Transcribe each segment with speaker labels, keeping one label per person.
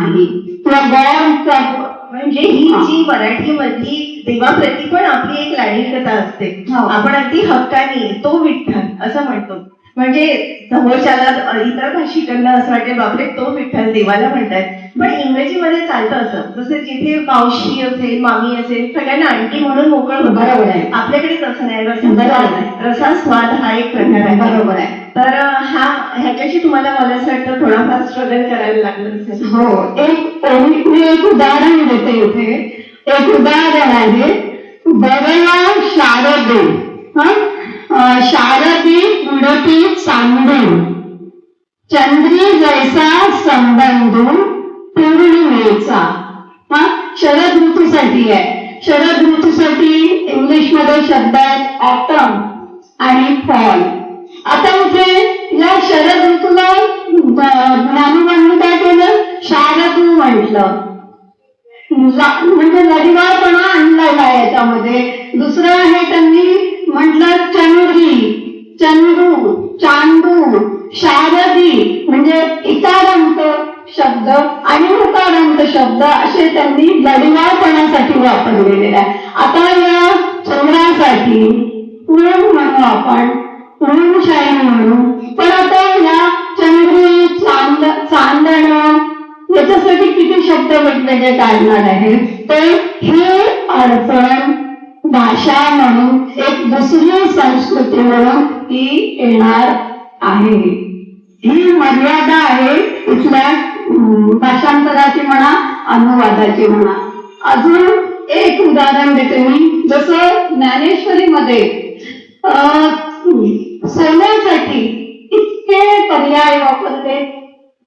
Speaker 1: नाही किंवा गॉडचा
Speaker 2: म्हणजे ही जी मराठीमधली देवाप्रती पण आपली एक लाडीकता असते. आपण अगदी हक्कानी तो विठ्ठल असं म्हणतो. म्हणजे समोरच्याला इतर भाषिकांना असं वाटेल बापरे तो विठ्ठल देवाला म्हणतात, पण इंग्रजीमध्ये चालतं असं. जसं जिथे मावशी असेल मामी असेल सगळ्यांना आणखी म्हणून मोकळ होतं.
Speaker 1: बरोबर आहे.
Speaker 2: आपल्याकडे तसं नाही. रसा स्वाद हा एक प्रकार आहे.
Speaker 1: बरोबर आहे.
Speaker 2: तर ह्याच्याशी तुम्हाला मला असं वाटतं थोडाफार स्ट्रगल करायला लागलं.
Speaker 1: हो, मी एक उदाहरण देते इथे. एक उदाहरण आहे बरया शारदे. शारदी उडती चांदून चंद्री जैसा संबंधू पौर्णिमेचा. शरद ऋतूसाठी आहे. शरद ऋतूसाठी इंग्लिश मध्ये शब्द आहेत ऑटम आणि फॉल. आता इथे या शरद ऋतूला ज्ञानोबांनी काय केलं, शारदू म्हटलं. म्हणजे लढीवाळपणा आणलेला याच्यामध्ये. दुसरं आहे त्यांनी म्हटलं चंद्री, चंदू, चांदू, शारदी. म्हणजे इकारांत शब्द आणि उकारांत शब्द असे त्यांनी लढीवाळपणासाठी वापरलेले आहे. आता या चंद्रासाठी ऊन म्हणू आपण, ऊनशाही म्हणू. पण आता या चंद्री, चांदण याच्यासाठी किती शब्द वेगवेगळे काढणार आहे. तर हे अडचण भाषा म्हणून एक दुसरी संस्कृती म्हणून ती येणार आहे. ही मर्यादा आहे इथल्या भाषांतराची म्हणा, अनुवादाची म्हणा. अजून एक उदाहरण देते मी. जसं ज्ञानेश्वरीमध्ये सोन्यासाठी इतके पर्याय वापरले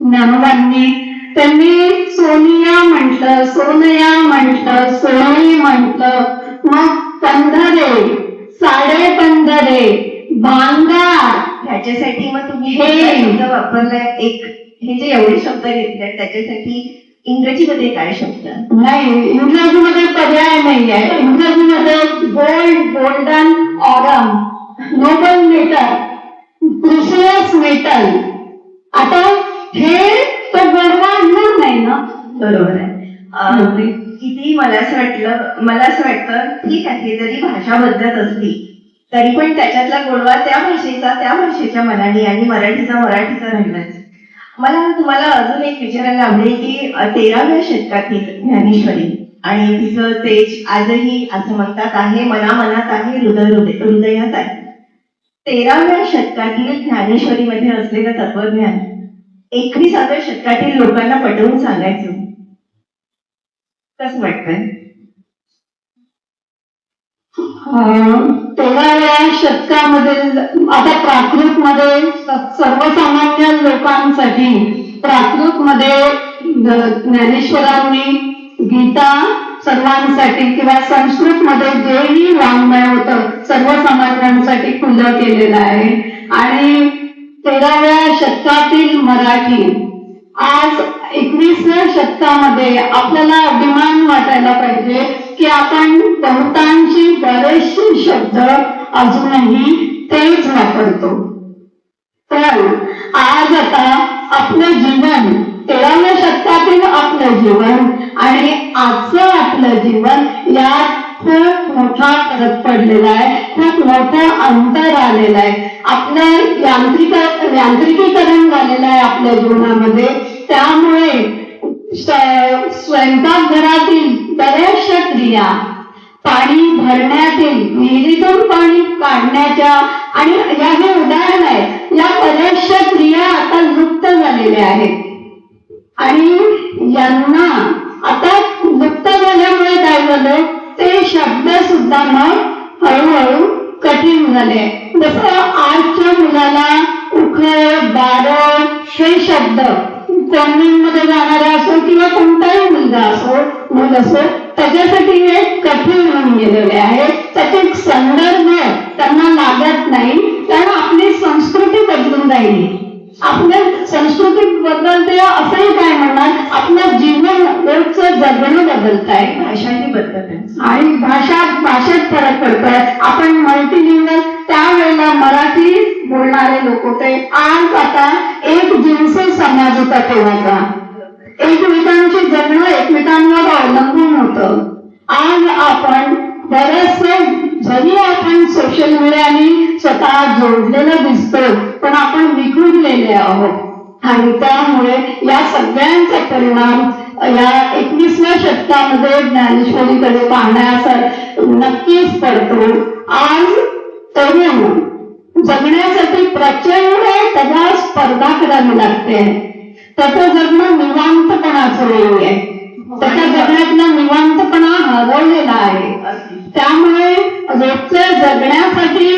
Speaker 1: ज्ञानोबांनी. त्यांनी सोनिया म्हटलं, सोनया म्हटलं, सोनी म्हटलं, मग पंधरे, साडेपंधरे, भांगार.
Speaker 2: ह्याच्यासाठी मग तुम्ही हे शब्द वापरलाय. एक हे जे एवढे शब्द घेतले त्याच्यासाठी इंग्रजीमध्ये काय शब्द
Speaker 1: नाही? इंग्रजीमध्ये पर्याय नाही आहे. इंग्रजीमध्ये gold, golden, Aurum, Nobel metal, precious metal. आता हे तो गोडवा आणणार नाही ना.
Speaker 2: बरोबर आहे. किती मला असं वाटतं ठीक आहे, जरी भाषा बदलत असली तरी पण त्याच्यातला गोडवा त्या भाषेच्या मनाने आणि मराठीचा राहिलाच. मला तुम्हाला अजून एक विचारायला आवडेल की 13व्या शतकातील ज्ञानेश्वरी आणि तिचं तेज आजही असं म्हणतात आहे, मनात आहे, हृदयात आहे. 13व्या शतकातील ज्ञानेश्वरीमध्ये असलेलं तत्वज्ञान 21व्या शतकातील लोकांना पटवून सांगायचं कसं वाटतंय?
Speaker 1: 13व्या शतकामध्ये आता प्राकृतमध्ये सर्वसामान्य लोकांसाठी प्राकृतमध्ये ज्ञानेश्वरांनी गीता सर्वांसाठी किंवा संस्कृतमध्ये जेही वाङ्मय होतं सर्वसामान्यांसाठी खुलं केलेलं आहे. आणि 13व्या शतकातील मराठी आज 21व्या शतकामध्ये आपल्याला अभिमान वाटायला पाहिजे की आपण बहुतांशी बरेचसे शब्द अजूनही तेच वापरतो. पण आज आता आपलं जीवन 13व्या शतकातील आपलं जीवन आणि आजचं आपलं जीवन यात खूप मोठा फरक पडलेला आहे. खूप मोठं अंतर आलेलं आहे. आपलं यांत्रिकीकरण झालेलं आहे आपल्या जीवनामध्ये. त्यामुळे स्वयंपाकघरातील बऱ्याचशा क्रिया, पाणी भरण्यातील, विहिरीतून पाणी काढण्याच्या आणि या हे उदाहरण आहे, या बऱ्याचशा क्रिया आता लुप्त झालेल्या आहेत. आणि यांना आता लुप्त झाल्यामुळे काय झालं, ते शब्द सुद्धा मग हळूहळू कठीण झाले. जसं आजच्या मुलाला उखळ, बारं हे शब्द कॉन्व्हेंटमध्ये जाणारा असो किंवा कोणताही मुल असो त्याच्यासाठी हे कठीण होऊन गेलेले आहे. त्याचे संदर्भ त्यांना लागत नाही. कारण आपली संस्कृती बदलून राहिली. आपल्या संस्कृती बदलते असंही काय म्हणणार, आपलं जीवन रोजचं जगणं बदलत आहे,
Speaker 2: भाषाही बदलत आहे
Speaker 1: आणि भाषेत फरक पडतोय. आपण मल्टीलिंगल त्यावेळेला मराठी बोलणारे लोक होते. आज आता एक जिन्सी समाज होता तेव्हाचा, एकमेकांची एकमेकांवर अवलंबून होतं. आज आपण बरेचसे, जरी आपण सोशल मीडियाने स्वतः जोडलेलं दिसतो, पण आपण विखुरलेले आहोत आणि त्यामुळे या सगळ्यांचा परिणाम या 21व्या शतकामध्ये ज्ञानेश्वरीकडे पाहण्याचा नक्कीच पडतो. आज तरुण जगण्यासाठी प्रचंड त्याला स्पर्धा करावी लागते. त्याचं जगणं निवांतपणाचं नाहीये, त्याच्या जगण्यातला निवांतपणा हरवलेला आहे. त्यामुळे रोजच्या जगण्यासाठी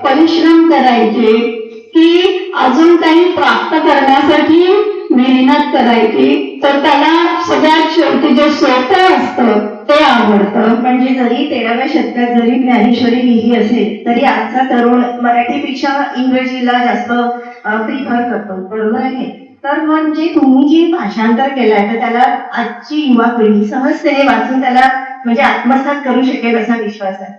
Speaker 1: परिश्रम करायचे की अजून काही प्राप्त करण्यासाठी मेहनत करायची, तर त्याला सगळ्यात शेवटी जे सोपं असतं ते आवडतं.
Speaker 2: म्हणजे जरी 13व्या शतकात जरी ज्ञानेश्वरी लिहिली असेल तरी आजचा तरुण मराठीपेक्षा इंग्रजीला जास्त प्रिफर करतो, बरोबर आहे? तर म्हणजे तुम्ही जे भाषांतर केलंय तर त्याला आजची युवा पिढी सहजतेने वाचून त्याला म्हणजे आत्मसात करू शकेल असा विश्वास आहे.